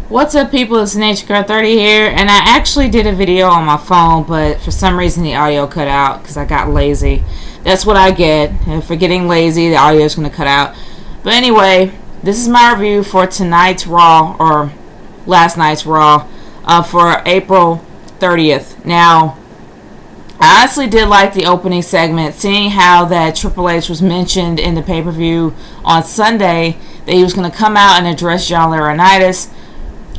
What's up, people? It's Nature Girl 30 here, and I actually did a video on my phone, but for some reason the audio cut out because I got lazy. That's what I get. And for getting lazy, the audio is going to cut out. But anyway, this is my review for tonight's Raw, or last night's Raw, for April 30th. Now, I honestly did like the opening segment, seeing how that Triple H was mentioned in the pay-per-view on Sunday, that he was going to come out and address John Laurinaitis.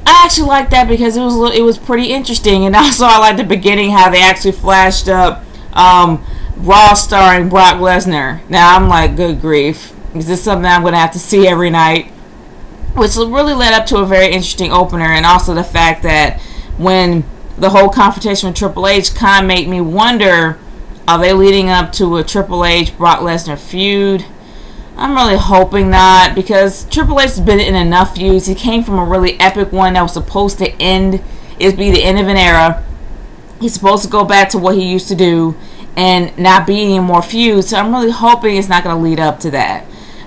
I actually liked that because it was pretty interesting, and also I liked the beginning how they actually flashed up Raw starring Brock Lesnar. Now I'm like, good grief, is this something I'm going to have to see every night? Which really led up to a very interesting opener, and also the fact that when the whole confrontation with Triple H kind of made me wonder, are they leading up to a Triple H Brock Lesnar feud? I'm really hoping not, because Triple H has been in enough feuds. He came from a really epic one that was supposed to be the end of an era. He's supposed to go back to what he used to do and not be any more feuds. So I'm really hoping it's not going to lead up to that.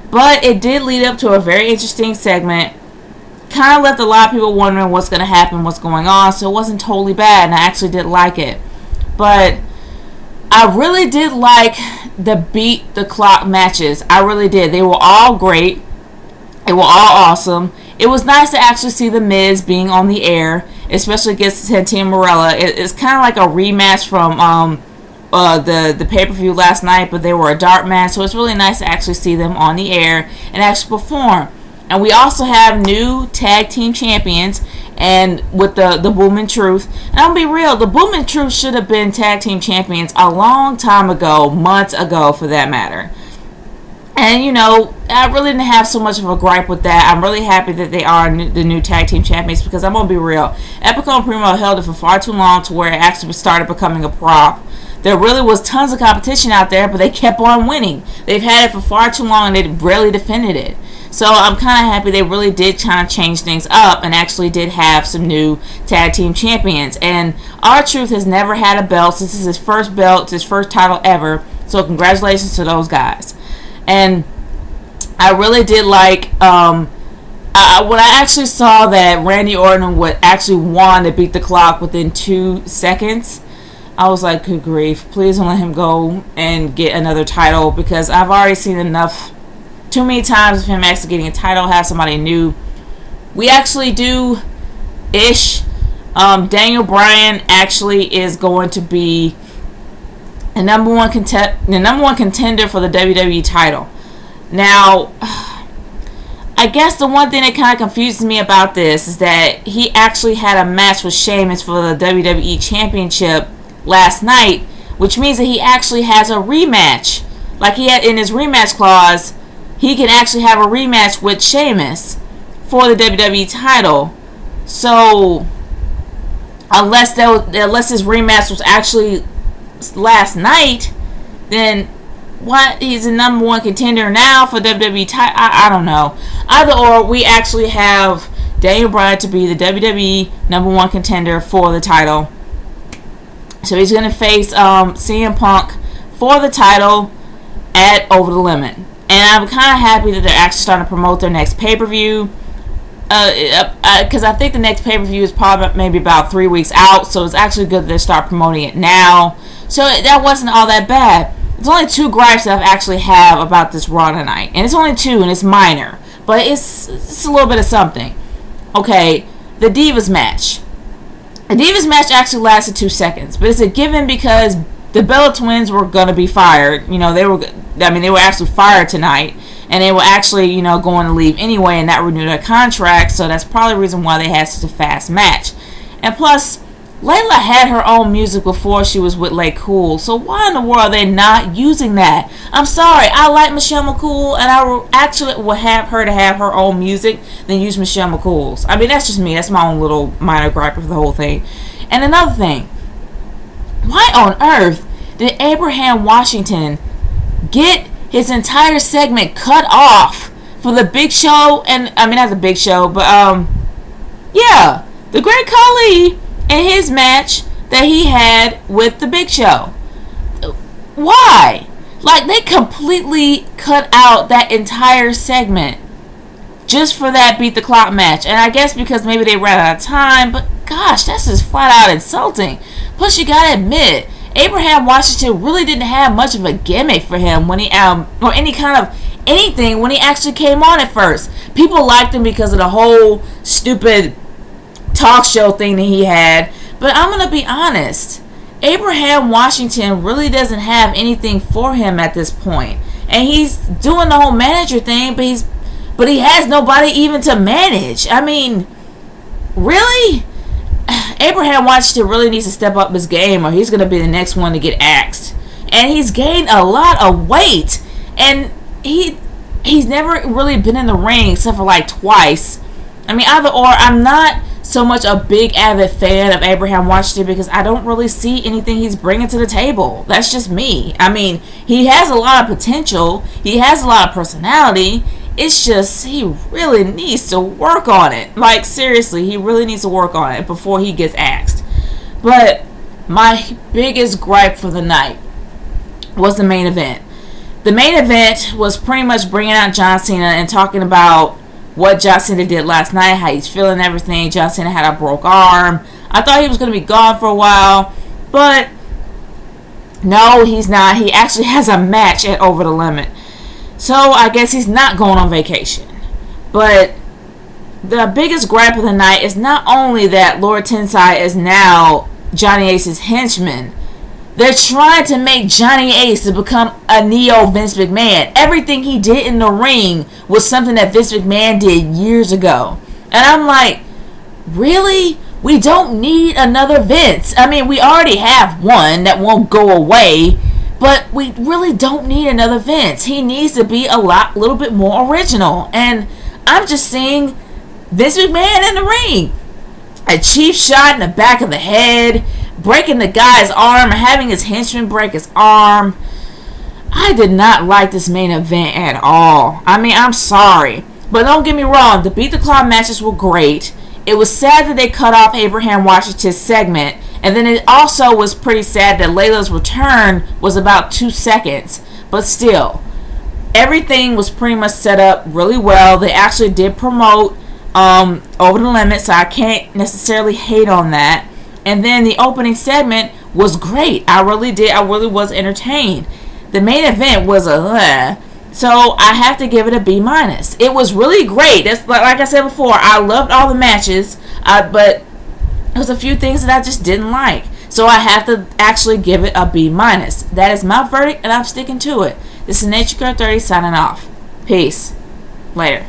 But it did lead up to a very interesting segment. Kind of left a lot of people wondering what's going to happen, what's going on. So it wasn't totally bad, and I actually did like it. But I really did like the beat the clock matches. I really did. They were all great. They were all awesome. It was nice to actually see The Miz being on the air, especially against Santino Marella. It's kind of like a rematch from the pay-per-view last night, but they were a dark match, so it's really nice to actually see them on the air and actually perform. And we also have new tag team champions, and with the Boom and Truth. And I'll be real, the Boom and Truth should have been tag team champions a long time ago, months ago for that matter. And you know, I really didn't have so much of a gripe with that. I'm really happy that they are the new tag team champions, because I'm gonna be real, Epico and Primo held it for far too long to where it actually started becoming a prop. There really was tons of competition out there, but they kept on winning. They've had it for far too long, and they rarely defended it. So I'm kind of happy they really did kind of change things up and actually did have some new tag team champions. And R-Truth has never had a belt. This is his first belt, his first title ever. So congratulations to those guys. And I really did like when I actually saw that Randy Orton would actually won to beat the clock within 2 seconds. I was like, good grief, please don't let him go and get another title, because I've already seen enough, too many times of him actually getting a title, have somebody new. We actually do ish. Daniel Bryan actually is going to be the number one contender for the WWE title. Now, I guess the one thing that kind of confuses me about this is that he actually had a match with Sheamus for the WWE Championship last night, which means that he actually has a rematch. Like, he had in his rematch clause, he can actually have a rematch with Sheamus for the WWE title. So, unless his rematch was actually last night, then what? He's the number one contender now for WWE title? I don't know. Either or, we actually have Daniel Bryan to be the WWE number one contender for the title. So he's going to face CM Punk for the title at Over the Limit. And I'm kind of happy that they're actually starting to promote their next pay-per-view. Because I think the next pay-per-view is probably maybe about 3 weeks out. So it's actually good that they start promoting it now. So that wasn't all that bad. There's only 2 gripes that I actually have about this Raw tonight. And it's only 2, and it's minor. But it's a little bit of something. Okay, the Divas match. The Divas match actually lasted 2 seconds, but it's a given because the Bella Twins were gonna be fired. You know, they were actually fired tonight, and they were actually, going to leave anyway and not renew their contract. So that's probably the reason why they had such a fast match. And plus, Layla had her own music before she was with Lay Cool, so why in the world are they not using that? I'm sorry, I like Michelle McCool, and I actually would have her to have her own music than use Michelle McCool's. I mean, that's just me. That's my own little minor gripe of the whole thing. And another thing, why on earth did Abraham Washington get his entire segment cut off for the Big Show? And I mean, not the Big Show, but yeah, the Great Khali and his match that he had with the Big Show. Why? Like, they completely cut out that entire segment just for that beat the clock match. And I guess because maybe they ran out of time, but gosh, that's just flat out insulting. Plus, you gotta admit, Abraham Washington really didn't have much of a gimmick for him when he or any kind of anything when he actually came on at first. People liked him because of the whole stupid talk show thing that he had. But I'm gonna be honest, Abraham Washington really doesn't have anything for him at this point. And he's doing the whole manager thing, but he has nobody even to manage. I mean, really? Abraham Washington really needs to step up his game, or he's going to be the next one to get axed. And he's gained a lot of weight, and he's never really been in the ring except for like twice. I mean, either or. I'm not so much a big avid fan of Abraham Washington because I don't really see anything he's bringing to the table. That's just me. I mean, he has a lot of potential. He has a lot of personality. It's just he really needs to work on it. Like, seriously, he really needs to work on it before he gets axed. But my biggest gripe for the night was the main event. The main event was pretty much bringing out John Cena and talking about what John Cena did last night, how he's feeling everything. John Cena had a broke arm. I thought he was going to be gone for a while, but no, he's not. He actually has a match at Over the Limit. So I guess he's not going on vacation. But the biggest gripe of the night is not only that Lord Tensai is now Johnny Ace's henchman. They're trying to make Johnny Ace to become a neo Vince McMahon. Everything he did in the ring was something that Vince McMahon did years ago. And I'm like, really? We don't need another Vince. I mean, we already have one that won't go away, but we really don't need another Vince. He needs to be a little bit more original. And I'm just seeing Vince McMahon in the ring. A cheap shot in the back of the head, breaking the guy's arm, or having his henchman break his arm. I did not like this main event at all. I mean, I'm sorry. But don't get me wrong, the Beat the Clock matches were great. It was sad that they cut off Abraham Washington's segment. And then it also was pretty sad that Layla's return was about 2 seconds. But still, everything was pretty much set up really well. They actually did promote Over the Limit, so I can't necessarily hate on that. And then the opening segment was great. I really was entertained. The main event was so I have to give it a B-. It was really great. That's like I said before, I loved all the matches, but there was a few things that I just didn't like. So I have to actually give it a B-. That is my verdict, and I'm sticking to it. This is Nature Girl 30 signing off. Peace. Later.